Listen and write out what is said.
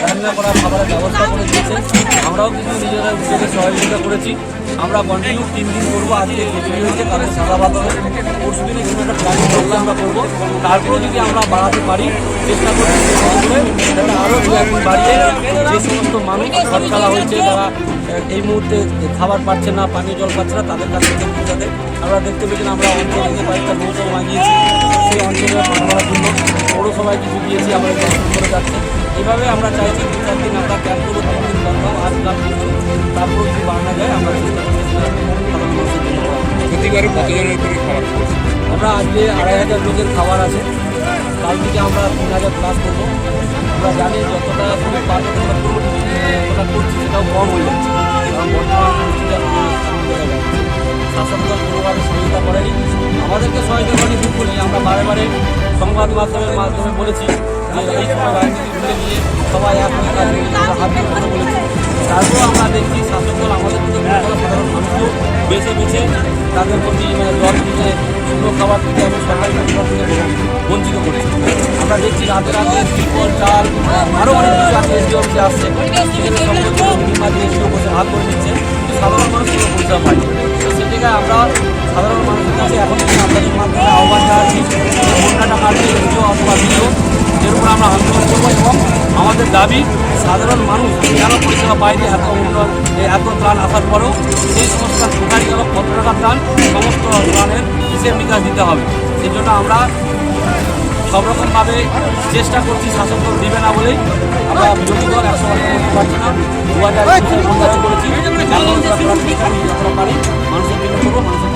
রান্না করা খাবারের ব্যবস্থা করে দিয়েছে। আমরাও কিন্তু নিজেরা উদ্যোগে সহযোগিতা করেছি। আমরা কন্টিনিউ 3 দিন করবো। আজকে খিচুড়ি হয়েছে, কারণ সাদা ভাত হবে, পরশু দিনে কিছু একটা প্ল্যানিং করলে আমরা করবো। তারপরেও যদি আমরা বাড়াতে পারি, চেষ্টা করছি যাতে আরও 2-1 দিন বাড়িয়ে যে সমস্ত মানুষ ঘর ছাড়া হয়েছে, যারা এই মুহূর্তে খাবার পাচ্ছে না, পানীয় জল পাচ্ছে না, তাদের কাছ থেকে যাতে আমরা দেখতে পেয়েছেন আমরা অঞ্চল থেকে কয়েকটা নৌকা বানিয়েছি, সেই অঞ্চলে পান করার জন্য পৌরসভায় কিছু দিয়েছি, আমরা করে যাচ্ছে। এভাবে আমরা চাইছি 2-4 দিন আমরা ক্যাম্প করবো, 3 দিন করবো, আজ কাল করবো, তারপর যদি বাড়ানো যায় আমরা চেষ্টা করছি সাধারণ মানুষের জন্য। প্রতিবারে কতজনের করে খাবার করছি? আমরা আজকে 2500 লোকের খাবার আছে, কাল থেকে আমরা 3000 প্লাস করবো। আমরা জানি যতটা করে পারবো ততটা করবো, যতটা করছি সেটাও কম হয়ে যাচ্ছে, কারণ বর্তমান পরিস্থিতি শাসক দল কোনোভাবে সহযোগিতা করেনি, আমাদেরকে সহযোগিতা করেনি। দুঃখ নেই, আমরা বারে বারে সংবাদ মাধ্যমে বলেছি যে এই সময় রাজনীতি ঘুরে নিয়ে সবাই এক হয়ে কাজ হাত দিয়ে করে বলেছি। তারপরেও আমরা দেখছি শাসক দল আমাদের মধ্যে সাধারণ মানুষকেও বেছে বেছে তাদের প্রতি জল দিতে, শুকনো খাবার দিতে এবং সরকারি খাবার থেকে বঞ্চিত করেছে। আমরা দেখছি রাতে রাতে ত্রিপল, চাল, আরও অনেক কিছু আছে, এসডিও অফিসে আসছে, নিজেদের সম্পত্তি এসডিও বসে ভাগ করে নিচ্ছে, সাধারণ মানুষ কোনো পরিষেবা পায়নি। তো সে জায়গায় আমরা সাধারণ মানুষের কাছে এখন থেকে আপনাদের মাধ্যমে আহ্বান জানাচ্ছি, বন্যাটা কাটবে এসডিও অথবা বিডিও, এর উপর আমরা আন্দোলন করবো এবং আমাদের দাবি সাধারণ মানুষ কেন পরিষেবা পায়নি এত উন্নয়ন, এত ত্রাণ আসার পরেও সেই সমস্ত কোথায় গেল, কত টাকা ত্রাণ, সমস্ত ত্রাণের হিসেব নিকাশ দিতে হবে। সেই জন্য আমরা সব রকমভাবে চেষ্টা করছি, শাসক দল দিবে না বলেই আমরা বিরোধী দল 100% করতে পারছি না। 2000 করেছি, মানুষের জন্য করবো, মানুষের